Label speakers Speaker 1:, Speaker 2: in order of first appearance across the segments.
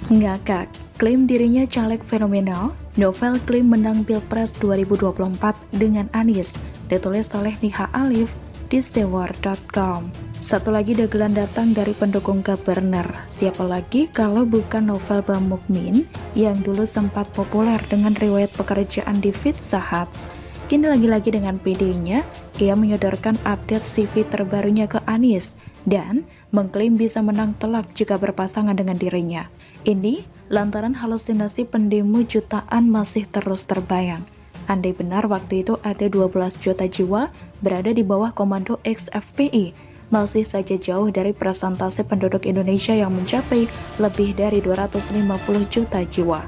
Speaker 1: Ngakak, klaim dirinya caleg fenomenal, Novel klaim menang Pilpres 2024 dengan Anies, ditulis oleh Niha Alif di steward.com. Satu lagi dagelan datang dari pendukung Gubernur, siapa lagi kalau bukan Novel Bamukmin yang dulu sempat populer dengan riwayat pekerjaan di Pizza Hut. Kini lagi-lagi dengan PD-nya, ia menyodorkan update CV terbarunya ke Anies dan mengklaim bisa menang telak jika berpasangan dengan dirinya. Ini lantaran halusinasi pendemo jutaan masih terus terbayang. Andai benar waktu itu ada 12 juta jiwa berada di bawah komando ex-FPI, masih saja jauh dari presentasi penduduk Indonesia yang mencapai lebih dari 250 juta jiwa.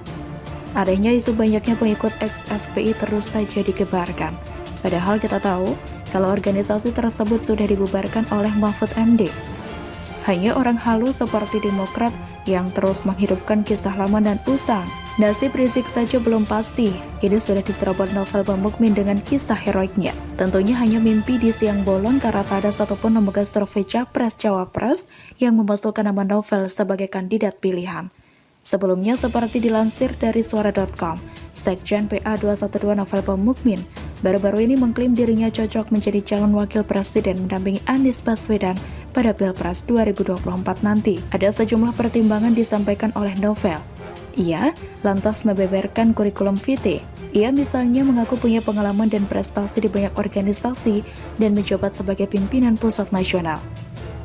Speaker 1: Adanya isu banyaknya pengikut ex-FPI terus saja dikebarkan. Padahal kita tahu kalau organisasi tersebut sudah dibubarkan oleh Mahfud MD. Hanya orang halus seperti Demokrat yang terus menghidupkan kisah lama dan usang. Nasib Rizik saja belum pasti, kini sudah diserobot Novel Bamukmin dengan kisah heroiknya. Tentunya hanya mimpi di siang bolong karena tak ada satupun lembaga survei Capres-Cawapres yang memasukkan nama Novel sebagai kandidat pilihan. Sebelumnya seperti dilansir dari suara.com, Sekjen PA 212 Novel Bamukmin baru-baru ini mengklaim dirinya cocok menjadi calon wakil presiden mendampingi Anies Baswedan pada Pilpres 2024 nanti. Ada sejumlah pertimbangan disampaikan oleh Novel. Ia lantas membeberkan kurikulum vitae. Ia misalnya mengaku punya pengalaman dan prestasi di banyak organisasi dan menjabat sebagai pimpinan pusat nasional.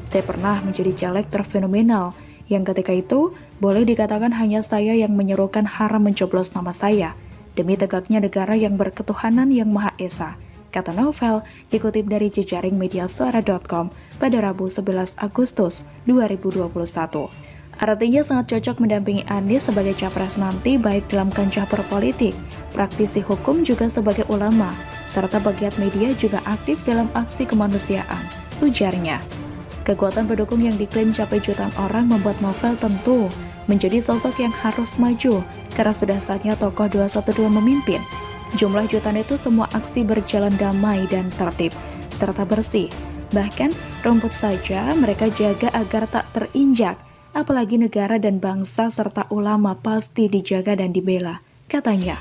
Speaker 1: Saya pernah menjadi caleg terfenomenal, yang ketika itu boleh dikatakan hanya saya yang menyerukan haram mencoblos nama saya, demi tegaknya negara yang berketuhanan yang Maha Esa, kata Novel dikutip dari jejaring media suara.com pada Rabu 11 Agustus 2021. Artinya sangat cocok mendampingi Anies sebagai capres nanti baik dalam kancah berpolitik, praktisi hukum juga sebagai ulama, serta pegiat media juga aktif dalam aksi kemanusiaan, ujarnya. Kekuatan pendukung yang diklaim capai jutaan orang membuat Novel tentu menjadi sosok yang harus maju karena sudah saatnya tokoh 212 memimpin. Jumlah jutaan itu semua aksi berjalan damai dan tertib, serta bersih. Bahkan rumput saja mereka jaga agar tak terinjak, apalagi negara dan bangsa serta ulama pasti dijaga dan dibela, katanya.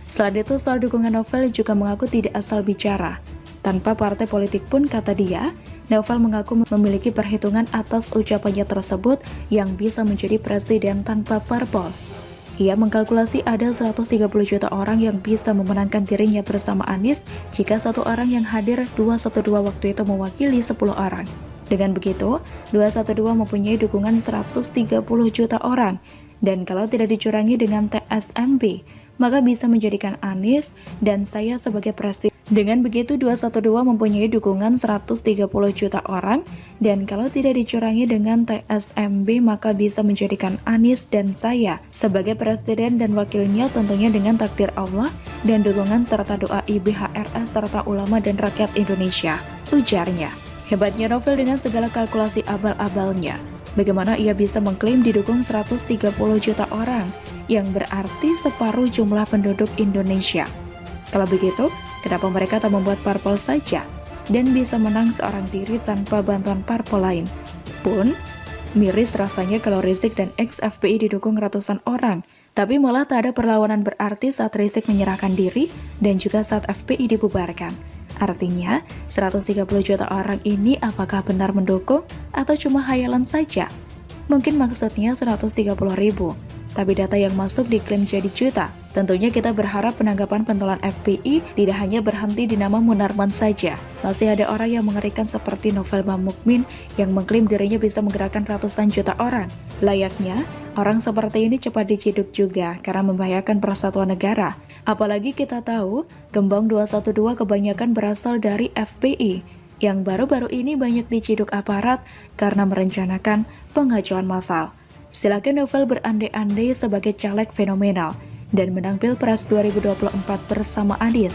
Speaker 1: Selain itu, soal dukungan Novel juga mengaku tidak asal bicara. Tanpa partai politik pun, kata dia, Novel mengaku memiliki perhitungan atas ucapannya tersebut yang bisa menjadi presiden tanpa parpol. Ia mengkalkulasi ada 130 juta orang yang bisa memenangkan dirinya bersama Anies jika satu orang yang hadir 212 waktu itu mewakili 10 orang. Dengan begitu, 212 mempunyai dukungan 130 juta orang, dan kalau tidak dicurangi dengan TSMB, maka bisa menjadikan Anies dan saya sebagai presiden. Dengan begitu 212 mempunyai dukungan 130 juta orang, dan kalau tidak dicurangi dengan TSMB maka bisa menjadikan Anies dan saya sebagai presiden dan wakilnya tentunya dengan takdir Allah dan dukungan serta doa IBHRS serta ulama dan rakyat Indonesia, ujarnya. Hebatnya Novel dengan segala kalkulasi abal-abalnya. Bagaimana ia bisa mengklaim didukung 130 juta orang, yang berarti separuh jumlah penduduk Indonesia. Kalau begitu, kenapa mereka tak membuat parpol saja dan bisa menang seorang diri tanpa bantuan parpol lain? Pun, miris rasanya kalau Rizik dan ex-FPI didukung ratusan orang, tapi malah tak ada perlawanan berarti saat Rizik menyerahkan diri dan juga saat FPI dibubarkan. Artinya, 130 juta orang ini apakah benar mendukung atau cuma hayalan saja? Mungkin maksudnya 130 ribu, tapi data yang masuk diklaim jadi juta. Tentunya kita berharap penanggapan pentolan FPI tidak hanya berhenti di nama Munarman saja. Masih ada orang yang mengerikan seperti Novel Bamukmin yang mengklaim dirinya bisa menggerakkan ratusan juta orang. Layaknya, orang seperti ini cepat diciduk juga karena membahayakan persatuan negara. Apalagi kita tahu, Gembong 212 kebanyakan berasal dari FPI, yang baru-baru ini banyak diciduk aparat karena merencanakan pengacauan massal. Silakan Novel berandai-andai sebagai caleg fenomenal dan menang Pilpres 2024 bersama Anies.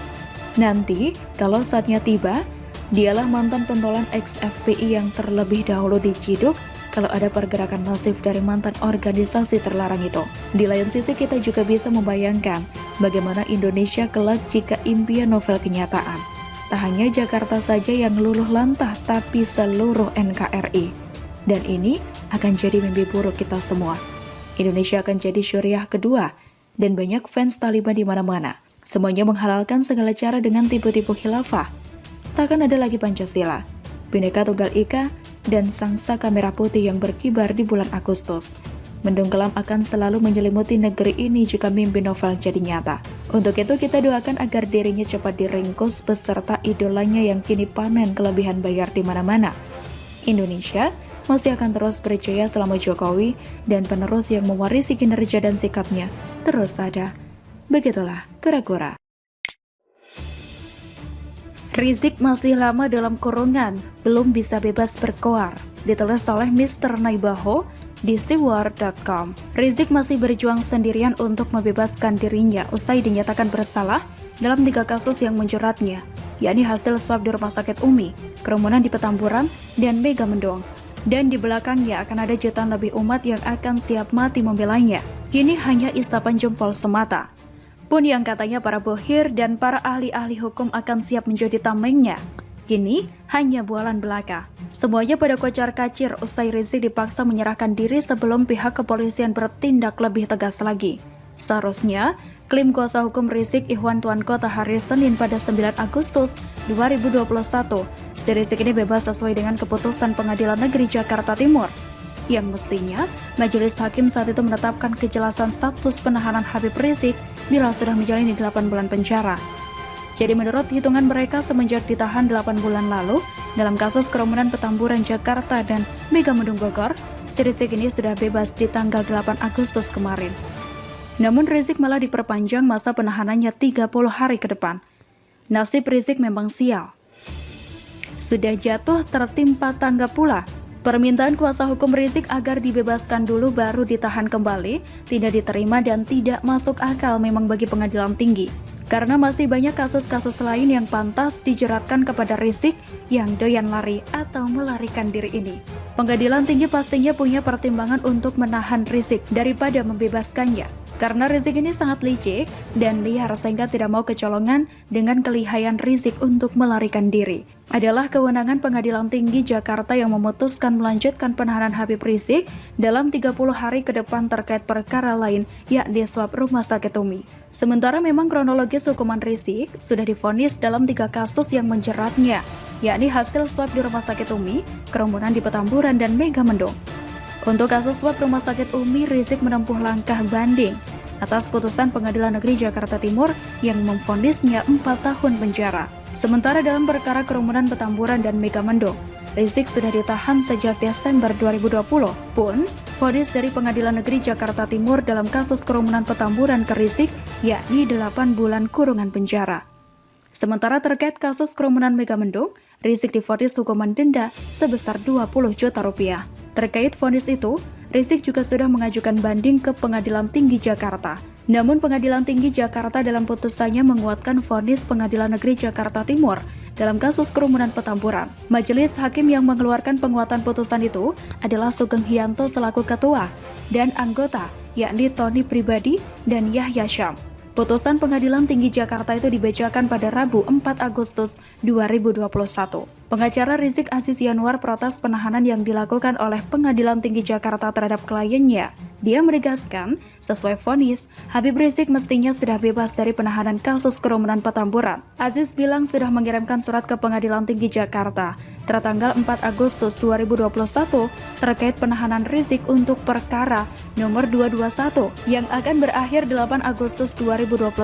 Speaker 1: Nanti, kalau saatnya tiba, dialah mantan pentolan ex-FPI yang terlebih dahulu diciduk kalau ada pergerakan masif dari mantan organisasi terlarang itu. Di lain sisi kita juga bisa membayangkan bagaimana Indonesia kelak jika impian Novel kenyataan. Tak hanya Jakarta saja yang luluh lantah, tapi seluruh NKRI. Dan ini akan jadi mimpi buruk kita semua. Indonesia akan jadi syariah kedua, dan banyak fans Taliban di mana-mana. Semuanya menghalalkan segala cara dengan tipu-tipu khilafah. Takkan ada lagi Pancasila, Bhinneka Tunggal Ika, dan sangsaka merah putih yang berkibar di bulan Agustus. Mendung kelam akan selalu menyelimuti negeri ini jika mimpi novel jadi nyata. Untuk itu kita doakan agar dirinya cepat diringkus beserta idolanya yang kini panen kelebihan bayar di mana-mana. Indonesia masih akan terus berjaya selama Jokowi dan penerus yang mewarisi kinerja dan sikapnya terus ada. Begitulah kura-kura. Rizik masih lama dalam kurungan, belum bisa bebas berkoar. Ditulis oleh Mr. Naibaho di Steward.com. Rizik masih berjuang sendirian untuk membebaskan dirinya usai dinyatakan bersalah dalam 3 kasus yang menjeratnya, yakni hasil swab di Rumah Sakit Umi, kerumunan di Petamburan, dan Mega Mendung. Dan di belakangnya akan ada jutaan lebih umat yang akan siap mati membelanya. Kini hanya isapan jempol semata. Pun yang katanya para bohir dan para ahli-ahli hukum akan siap menjadi tamengnya, kini hanya bualan belaka. Semuanya pada kocar-kacir usai Rizik dipaksa menyerahkan diri sebelum pihak kepolisian bertindak lebih tegas lagi. Seharusnya, klaim kuasa hukum Rizik Ihwan Tuanko hari Senin pada 9 Agustus 2021, si Rizik ini bebas sesuai dengan keputusan Pengadilan Negeri Jakarta Timur, yang mestinya majelis hakim saat itu menetapkan kejelasan status penahanan Habib Rizik bila sudah menjalani 8 bulan penjara. Jadi menurut hitungan mereka semenjak ditahan 8 bulan lalu dalam kasus kerumunan Petamburan Jakarta dan Mega Mendung Bogor, si Rizik ini sudah bebas di tanggal 8 Agustus kemarin. Namun Rizik malah diperpanjang masa penahanannya 30 hari ke depan. Nasib Rizik memang sial. Sudah jatuh tertimpa tangga pula. Permintaan kuasa hukum Rizik agar dibebaskan dulu baru ditahan kembali tidak diterima dan tidak masuk akal memang bagi pengadilan tinggi. Karena masih banyak kasus-kasus lain yang pantas dijeratkan kepada Rizik yang doyan lari atau melarikan diri ini. Pengadilan tinggi pastinya punya pertimbangan untuk menahan Rizik daripada membebaskannya. Karena Rizik ini sangat licik dan liar sehingga tidak mau kecolongan dengan kelihayan Rizik untuk melarikan diri. Adalah kewenangan Pengadilan Tinggi Jakarta yang memutuskan melanjutkan penahanan Habib Rizik dalam 30 hari ke depan terkait perkara lain, yakni swab Rumah Sakit Umi. Sementara memang kronologis hukuman Rizik sudah divonis dalam 3 kasus yang menjeratnya, yakni hasil swab di Rumah Sakit Umi, kerumunan di Petamburan, dan Mega Mendung. Untuk kasus swab Rumah Sakit Umi, Rizik menempuh langkah banding atas putusan Pengadilan Negeri Jakarta Timur yang memvonisnya 4 tahun penjara. Sementara dalam perkara kerumunan Petamburan dan Mega Mendung, Rizik sudah ditahan sejak Desember 2020. Pun, vonis dari Pengadilan Negeri Jakarta Timur dalam kasus kerumunan Petamburan ke Rizik yakni 8 bulan kurungan penjara. Sementara terkait kasus kerumunan Mega Mendung, Rizik divonis hukuman denda sebesar 20 juta rupiah. Terkait vonis itu, Rizik juga sudah mengajukan banding ke Pengadilan Tinggi Jakarta. Namun Pengadilan Tinggi Jakarta dalam putusannya menguatkan vonis Pengadilan Negeri Jakarta Timur dalam kasus kerumunan Petamburan. Majelis hakim yang mengeluarkan penguatan putusan itu adalah Sugeng Hiyanto selaku ketua dan anggota, yakni Tony Pribadi dan Yahya Syam. Putusan Pengadilan Tinggi Jakarta itu dibacakan pada Rabu 4 Agustus 2021. Pengacara Rizik Aziz Yanwar protes penahanan yang dilakukan oleh Pengadilan Tinggi Jakarta terhadap kliennya. Dia menegaskan, sesuai vonis, Habib Rizik mestinya sudah bebas dari penahanan kasus kerumunan Petamburan. Aziz bilang sudah mengirimkan surat ke Pengadilan Tinggi Jakarta tertanggal 4 Agustus 2021 terkait penahanan Rizik untuk perkara nomor 221 yang akan berakhir 8 Agustus 2021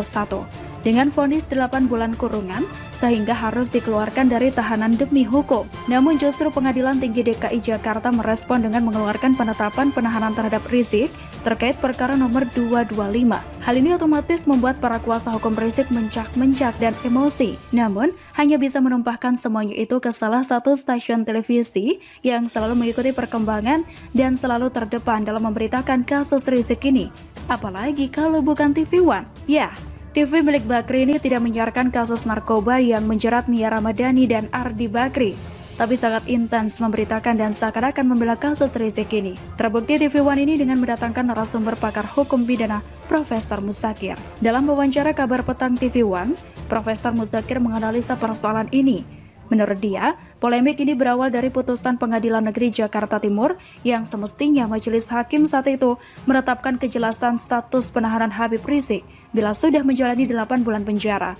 Speaker 1: dengan vonis 8 bulan kurungan sehingga harus dikeluarkan dari tahanan demi hukum. Namun justru Pengadilan Tinggi DKI Jakarta merespon dengan mengeluarkan penetapan penahanan terhadap Rizik terkait perkara nomor 225. Hal ini otomatis membuat para kuasa hukum Rizik mencak-mencak dan emosi. Namun, hanya bisa menumpahkan semuanya itu ke salah satu stasiun televisi yang selalu mengikuti perkembangan dan selalu terdepan dalam memberitakan kasus Rizik ini. Apalagi kalau bukan TV One. Ya, TV milik Bakri ini tidak menyiarkan kasus narkoba yang menjerat Nia Ramadhani dan Ardi Bakri, tapi sangat intens memberitakan dan seakan-akan membela kasus Rizik ini. Terbukti TV One ini dengan mendatangkan narasumber pakar hukum pidana Profesor Muzakir. Dalam wawancara kabar petang TV One, Profesor Muzakir menganalisa persoalan ini. Menurut dia, polemik ini berawal dari putusan Pengadilan Negeri Jakarta Timur yang semestinya majelis hakim saat itu menetapkan kejelasan status penahanan Habib Rizik bila sudah menjalani 8 bulan penjara.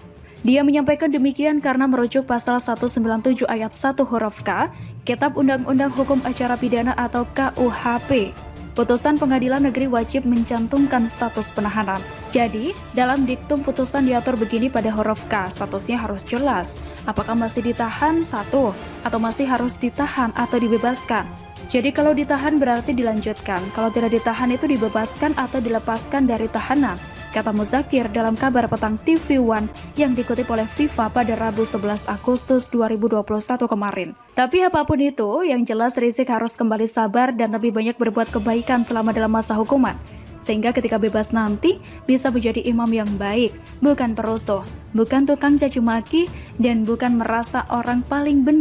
Speaker 1: Dia menyampaikan demikian karena merujuk pasal 197 ayat 1 huruf K, Kitab Undang-Undang Hukum Acara Pidana atau KUHP. Putusan pengadilan negeri wajib mencantumkan status penahanan. Jadi, dalam diktum putusan diatur begini pada huruf K, statusnya harus jelas. Apakah masih ditahan satu, atau masih harus ditahan atau dibebaskan. Jadi kalau ditahan berarti dilanjutkan, kalau tidak ditahan itu dibebaskan atau dilepaskan dari tahanan, kata Muzakir dalam kabar petang TV One yang dikutip oleh FIFA pada Rabu 11 Agustus 2021 kemarin. Tapi apapun itu, yang jelas Rizik harus kembali sabar dan lebih banyak berbuat kebaikan selama dalam masa hukuman. Sehingga ketika bebas nanti bisa menjadi imam yang baik, bukan perusuh, bukan tukang caci maki, dan bukan merasa orang paling benar.